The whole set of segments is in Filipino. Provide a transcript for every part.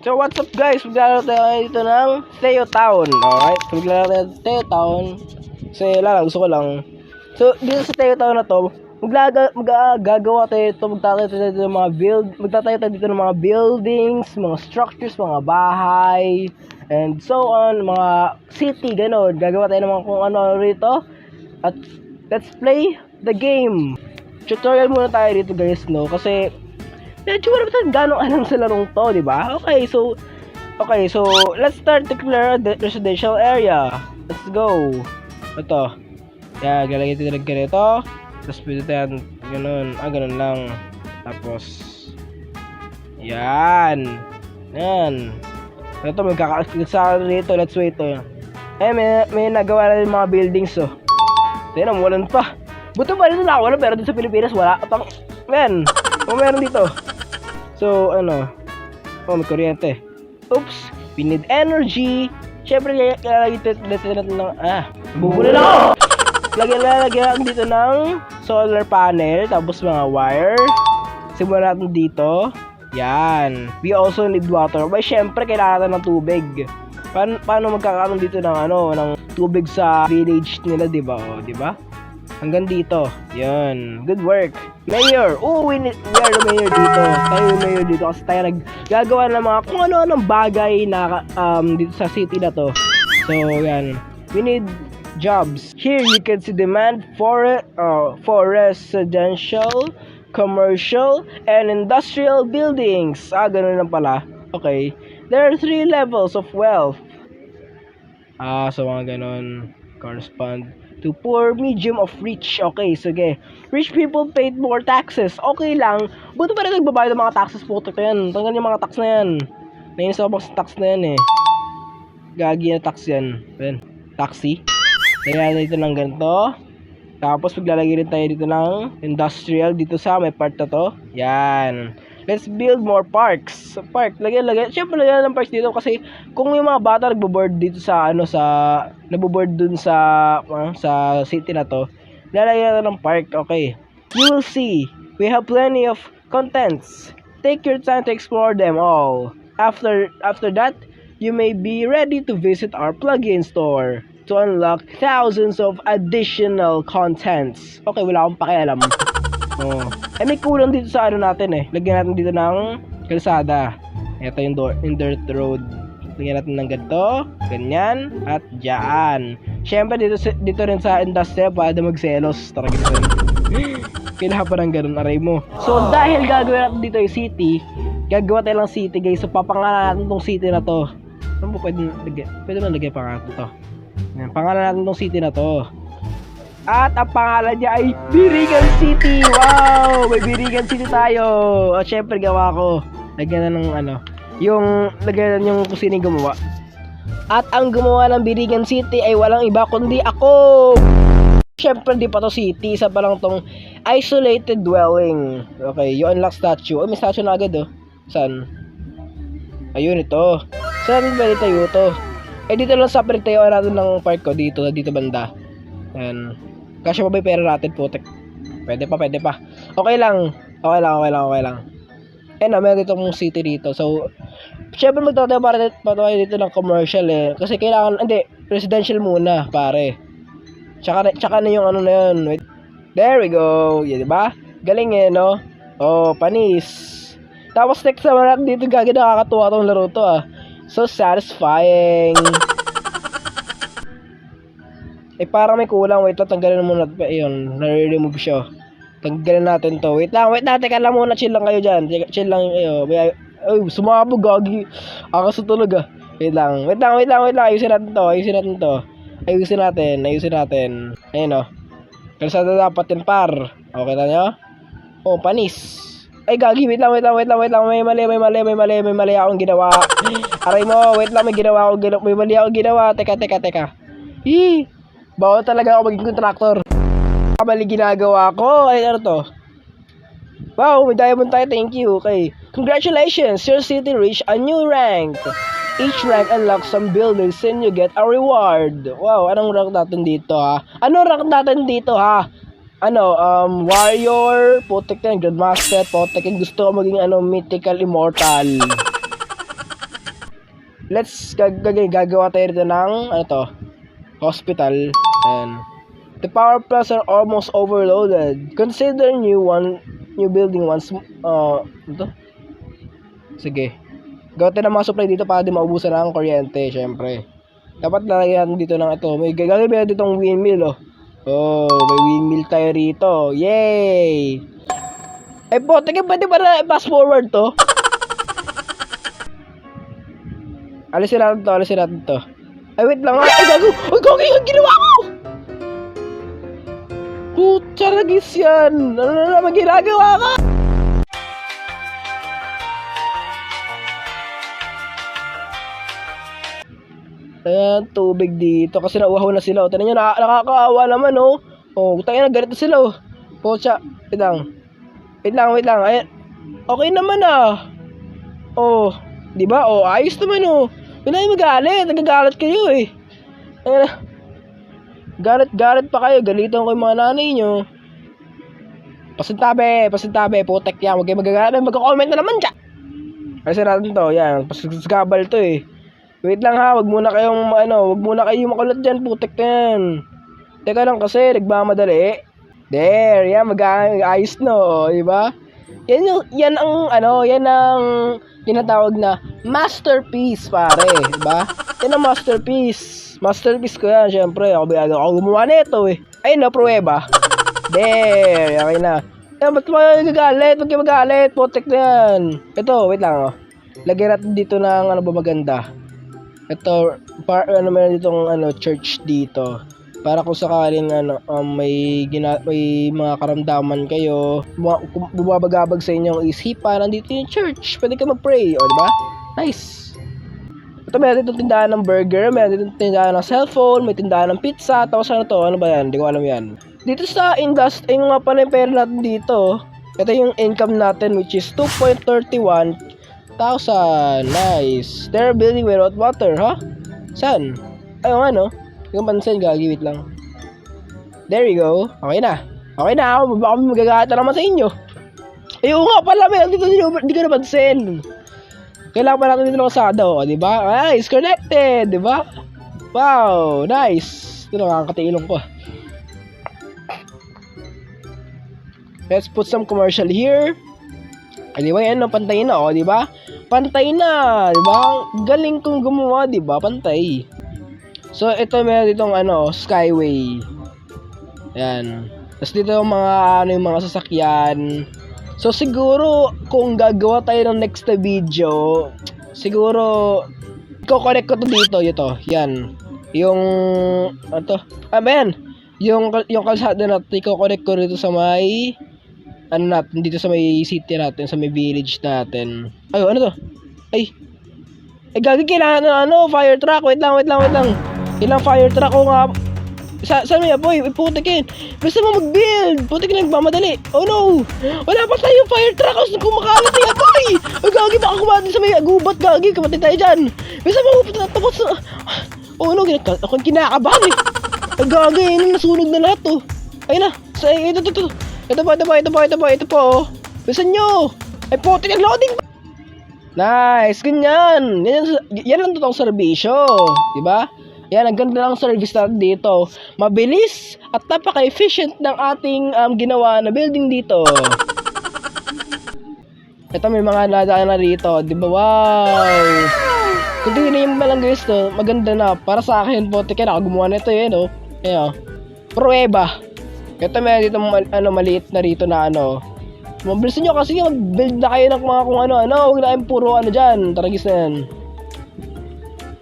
So what's up guys, maglalaro tayo dito ng Teo Town. Alright, so maglalaro tayo ng Teo Town. Kasi gusto ko lang. So dito sa Teo Town na to, magagawa tayo ito, magtatayo tayo dito ng mga buildings, mga structures, mga bahay, and so on, mga city, gano'n. Gagawa tayo ng mga kung ano rito. At let's play the game. Tutorial muna tayo dito guys, no? Kasi medyo wala ba tayo gano'ng alam sa larong to, di ba? Okay, so let's start to clear the residential area. Let's go. Ito. Yan, galagay tayo ng ganito. Tapos pwede tayo, ganun. Ganun lang. Tapos, yan. Yan. Ito, magkakasal rito. Let's wait, oh. May nagawa na yung mga buildings, oh. Tignan, walan pa. Buto pa dito na wala, pero dito sa Pilipinas, wala. Men, meron dito. So, may kuryente. Oops, we need energy. Siyempre, lalagyan natin ng, bubuli lang ako! Lagyan dito ng solar panel, tapos mga wire. Simulan natin dito. Yan. We also need water. But siyempre, kailangan natin ng tubig. Paano magkakaroon dito ng tubig sa village nila, diba? O, diba? Hanggang dito. Yan. Good work. Mayor. Oh, we are the mayor dito. Tayo yung mayor dito kasi tayo naggagawa ng mga kung ano-anong bagay na dito sa city na to. So, yan. We need jobs. Here you can see demand for residential, commercial, and industrial buildings. Ganun lang pala. Okay. There are 3 levels of wealth. So mga ganun correspond to poor, medium, of rich. Okay, sige. Rich people paid more taxes. Okay lang. Buto pa rin nagbabayad ng mga taxes po. Ito yan. Tanggal yung mga tax na yan. Nainis ako sa tax na yan eh. Gagi na tax yan. Ayan. Taxi. Lagyan natin ito ng ganito. Tapos maglalagay rin tayo dito ng industrial dito sa may part na to. Yan. Let's build more parks. Park. Lagyan. Siyempre lagyan ng parks dito kasi kung yung mga bata nagbo-board dito sa nagbo-board dun sa city na to, lalagyan natin ng park. Okay. You will see. We have plenty of contents. Take your time to explore them all. After that, you may be ready to visit our plugin store to unlock thousands of additional contents. Okay, wala akong pakialam. May kulang dito sa natin eh. Lagyan natin dito ng kalsada. Ito yung dirt road. Lagyan natin ng ganito, ganyan, at dyan. Siyempre dito rin sa industrial para magselos. Tara dito. Kailangan pa ng ganun, aray mo. So dahil gagawin natin dito yung city, gagawa tayo ng city guys. So papangalan natin tong city na to. Ano mo pwede na lagyan pangalan to? Pangalan natin tong city na to. At ang pangalan niya ay Birigan City. Wow! May Birigan City tayo. At syempre gawa ko. Lagyan na ng lagyan yung kung sino gumawa. At ang gumawa ng Birigan City ay walang iba kundi ako. Syempre di pa to city. Isa pa lang tong isolated dwelling. Okay, you unlock statue. May statue na agad oh. Saan? Ayun ito. Saan ba tayo to? Dito lang sa tayo natin ng park ko. Dito banda. Yan. Kasi pa ba yung pera natin, putek? Pwede pa. Okay lang. Meron dito mong city dito. So, syempre magtatayo para dito ng commercial eh. Kasi kailangan, residential muna, pare. Tsaka na yung na yun. Wait. There we go. Yan, diba? Galing eh, no? Oh, panis. Tapos next naman natin dito, gagi nakakatuwa tong laro to ah. So satisfying. Parang may kulang. Wait lang, tanggalin muna. Ayun, nare-remove siya. Tanggalin natin to. Wait lang, teka lang muna. Chill lang kayo dyan. Chill lang kayo. Ay, sumabog, gagi. Ako sa tulog ah. Wait lang. Ayusin natin to. Ayusin natin. Ayun o. Kalsada dapat yan, par. Okay na nyo? Oh, panis. Ay, gagi. Wait lang. May mali akong ginawa. Aray mo, wait lang. May mali akong ginawa. Teka. Bawal talaga ako maging contractor. Mali ginagawa ko. Ay, ano to? Wow, may diamond tayo. Thank you. Okay. Congratulations, your city reached a new rank. Each rank unlocks some buildings and you get a reward. Wow, anong rank natin dito ha? Warrior, putik na, Grandmaster, putik, gusto ko maging mythical immortal. let's gagawa tayo dito ng, ano to, hospital. Ayan. The power plants are almost overloaded. Consider new building once, ito? Sige. Gawa tayo ng mga supply dito para di maubusan ng kuryente, syempre. Dapat lalagyan dito ng ito. May gagawin dito ng windmill, oh. Oh, may windmill tayo rito. Yay! Eh, po, tingin pwede ba na fast forward to? Alisin natin to. Ay, wait lang. Ay, gago! Ay, gago yung ginawa ko! Putya nagis yan! Ano na naman ginagawa ka? Ayan, tubig dito. Kasi nauhaw na sila. O, tanan nyo, nakakaawa naman, oh. O, tayo na, ganito sila, oh. Putya, wait lang. Ayan. Okay naman, ah. Oh, di ba? Oh, ayos naman, oh. Yun na yung magalit. Nagagalit kayo, eh. Ayan na. Galit pa kayo. Galitan ko yung mga nanay nyo. Pasintabi. Putek yan. Huwag kayo magagalit. Magka-comment na naman siya. Kasi natin to. Yan. Pasigabal to, eh. Wait lang, ha. Huwag muna kayong makulat dyan. Putek na yan. Teka lang kasi. Nagmamadali. There. Yan. Mag-ayos, no. Diba? Yan ang tinatawag na masterpiece, pare, diba? Yan ang masterpiece ko yan, syempre. Ako gumawa nito, eh. Ayun na, pruweba. There, okay na. Yan, ba't kayo magalit? Putik na yan. Ito, wait lang, oh. Lagyan natin dito ng, ano ba maganda? Ito, meron ditong, church dito. Para kung sakaling may mga karamdaman kayo, bumabagabag sa inyong isipan, nandito yung church, pwede ka mag-pray, o diba? Nice. Ito, meron ditong tindahan ng burger, meron ditong tindahan ng cellphone, may tindahan ng pizza, tapos ano to, ano ba yan? Hindi ko alam yan. Dito sa industry, yung nga pala yung pera natin dito, ito yung income natin, which is 2.31,000. Nice. They're building without water, ha? Saan? Ayun, ano? Yung pansin, gagiwit lang. There you go. Okay na. Ako, baka magagata naman sa inyo. Ayun nga pala, dito hindi ka napansin. Kailangan pa natin dito ng kasada, o, diba? Nice, connected, diba? Wow, nice. Ito, nakakatilong ko. Let's put some commercial here. Anyway, pantay na, o, diba? Pantay na, diba? Galing kong gumawa, diba? Pantay. So, ito meron ditong skyway. Ayan. Tapos dito yung mga sasakyan. So, siguro, kung gagawa tayo ng next na video, siguro, i-connect ko to dito, yan. Yung, yung kalsada natin, i-connect ko rito sa may, dito sa may city natin, sa may village natin. Ay, ano to? Ay, gagi, kailangan fire truck. Wait lang. Ilang fire truck ko nga. Saan mo yan, boy? Putik yun. Basta mo mag-build. Putik na nagmamadali. Oh no! Wala pa tayong fire truck. Kasi kumakalat niya, boy! Ay, gagi, baka kumatin sa may gubat, gagi. Kamatay tayo dyan. Basta mo, tapos, oh no, ako kinakabahan, eh. Ay, gagi, nasunog na lahat, oh. Ayun na. Ito po, oh. Basta nyo. Ay, putik, ang loading. Nice, ganyan. Yan ang totoong serbisyo. Diba? Yan, ang ganda ng service natin dito. Mabilis at napaka-efficient ng ating ginawa na building dito. Ito, may mga nadaan na rito. Diba? Wow! Kung tingin yung malang guys to, maganda na. Para sa akin, bote kaya gumawa na ito yun, oh. Ayan, oh. Pruweba. Ito, may dito maliit na rito na Mabilis nyo kasi mag-build na kayo ng mga kung huwag na kayong puro dyan. Taragis na yan.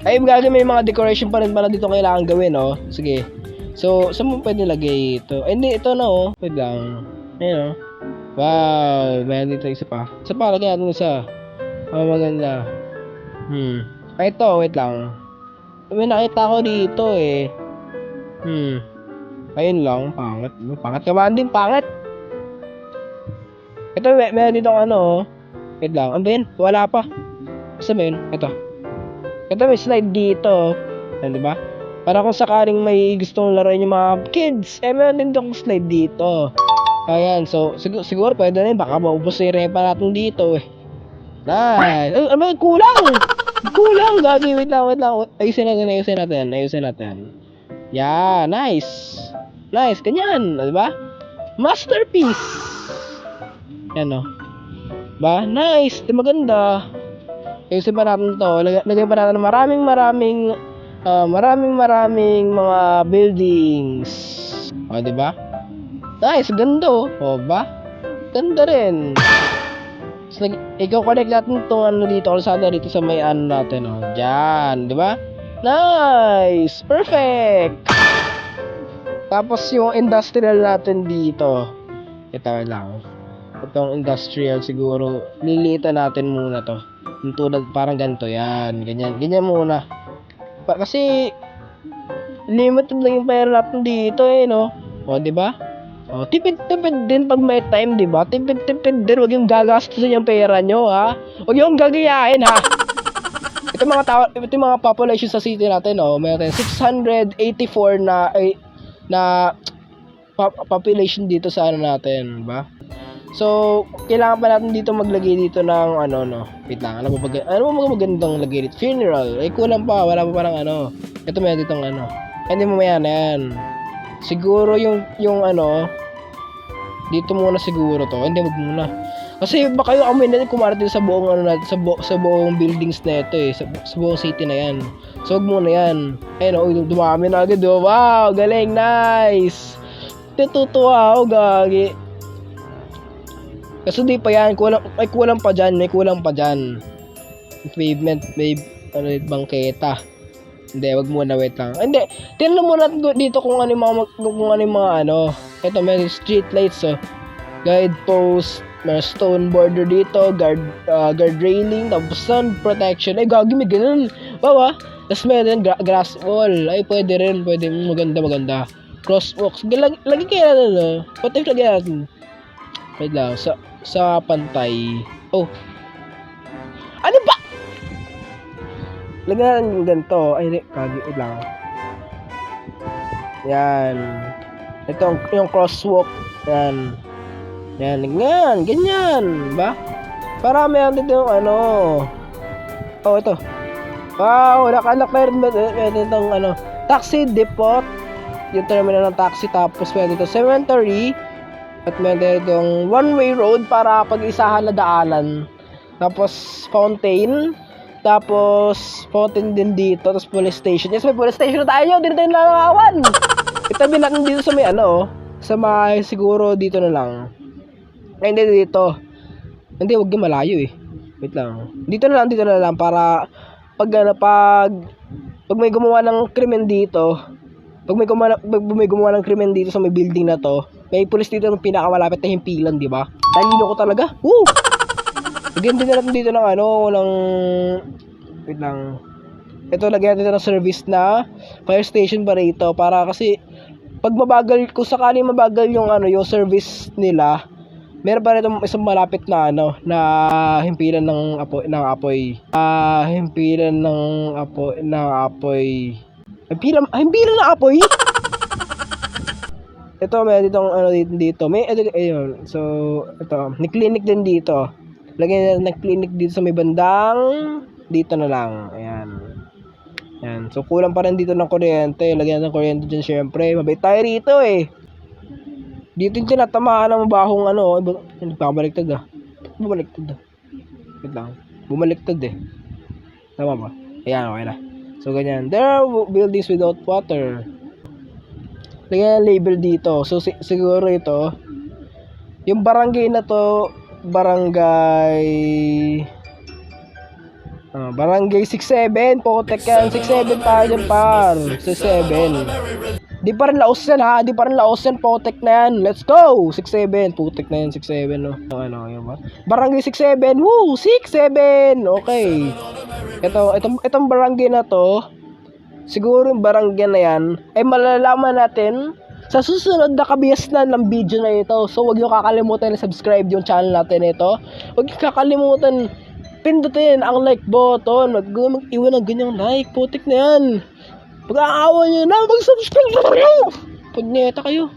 Ay, may mga decoration pa rin pala dito kailangan gawin, oh. Sige. So, saan mo pwede lagay ito? Ay, hindi, ito na, oh. Pwede lang. Ayun, oh. Wow, meron dito isa pa. Isa pa, lagyan natin isa. Oh, maganda. Ay, ito, wait lang. May nakita ko dito, eh. Ayun lang, pangit. Pangit ka ba? Hindi, pangit. Ito, meron dito wait lang. Ano ba yun? Wala pa. Basta ba yun? Ito may slide dito. Ayan, diba? Para kung sakaling may gustong laruin yung mga kids, meron din itong slide dito. Ayan, so, siguro pwede na yun. Baka maubos na yung repa natin dito, eh. Nice. Kulang! Kulang, gagi. Wait lang. Ayusin natin. Yeah, nice. Nice, ganyan. Diba? Masterpiece. Yan, no? Ba? Nice. Di maganda. Ayusin pa natin to. Lagyan pa natin maraming mga buildings. O, diba? Nice, ganda, oh. O, ba? Ganda rin. So, i-connect natin itong dito, kalsada dito sa may natin, oh. Diyan, di ba? Nice! Perfect! Tapos yung industrial natin dito. Ito lang. Itong industrial siguro, lilitan natin muna to. Yung tulad, parang ganito, yan. Ganyan muna. Kasi, limited lang yung pera natin dito, no? O, di ba? Oh, tipid din pag may time, di ba? Tipid din, wag yung gagastusin yung pera nyo, ha? Wag yung gagayain, ha? Ito mga population sa city natin, oh. Mayroon 684 na population dito sa natin, ba? So, kailangan pa natin dito maglagay dito ng wait lang, ano ba magandang lagay dito? Funeral. Kulang pa, wala pa parang Ito may ditong hindi mo yan. Siguro yung dito muna siguro to. Hindi, wag muna. Kasi baka yung amoy natin kumarating sa buong sa buong buildings na ito eh. Sa buong city na yan. So wag muna yan. Ayun, dumami na agad. Oh. Wow, galing, nice. Natutuwa ako, gagi. Kasi di pa yan, kulang pa dyan. Pavement, may bangketa. Hindi, wag muna, wait lang. Hindi, tingnan muna dito kung ano yung mga Ito, may street lights, oh. Guide post, may stone border dito, guard railing, tapos sun protection. Ay, gagi, may ganun. Bawa, tapos may rin grass wall. Ay, pwede, maganda. Crosswalks. Lagi kaya Pati lagi natin. Wait lang, sa pantay. Oh. Ano ba? Lagyan natin yung ganito. Ay, kagi lang. Yan. Ito yung crosswalk. Yan. Ganyan. Ba? Para may dito yung Oh, ito. Wow, nakanak na rin itong taxi depot. Yung terminal ng taxi. Tapos may dito cemetery. At may itong one-way road para pag-isahan na daanan. Tapos fountain. Tapos fountain din dito. Tapos police station. Yes, may police station na tayo. Dito tayo nalalawan. Itabi natin dito sa may sa may siguro dito na lang. Ay, hindi dito. Hindi, wag yung malayo eh. Wait lang. Dito na lang para pag may gumawa ng krimen dito. Pag may gumawa ng krimen dito sa may building na to, may pulis dito ng pinakamalapit na himpilan, di ba? Talino ko talaga. Woo! Lagyan din natin dito ng wait lang. Ito, lagyan natin ng service na fire station pa rito para kasi pag mabagal, kung sakali mabagal yung yung service nila, meron pa rito isang malapit na na himpilan ng apoy. Himpilan ng apoy. Himpilan ng apoy. Ito, may ditong dito. May ayun. So, ito, may clinic din dito. Lagyan natin ng clinic dito sa may bandang dito na lang. Ayan. So, kulang pa rin dito ng kuryente. Lagyan natin ng kuryente dyan, syempre. Mabait tayo rito eh. Dito yung tinatamaan ng mabahong Bumaliktad ah. Wait lang. Bumaliktad eh. Tama ba? Ayan, okay na. So, ganyan. There are buildings without water. Lagyan ng label dito. So, siguro ito. Yung barangay na to, barangay 67. Potek yan. 67 tayo dyan, par. 67. Di pa rin laos yan, Potek na yan. Let's go! 67. Putek na yan, 67, no? Yun ba? Barangay 67. Woo! 67! Okay. Itong barangay na to, siguro yung barangay na yan, ay malalaman natin sa susunod na kabiasnan ng video na ito. So, huwag niyo kakalimutan na subscribe yung channel natin ito. Huwag niyo kakalimutan pindutin ang like button. Mag-iwan ng ganyang like. Putik na yan. Pag-aawa nyo na, mag-subscribe na kayo. Punyeta kayo.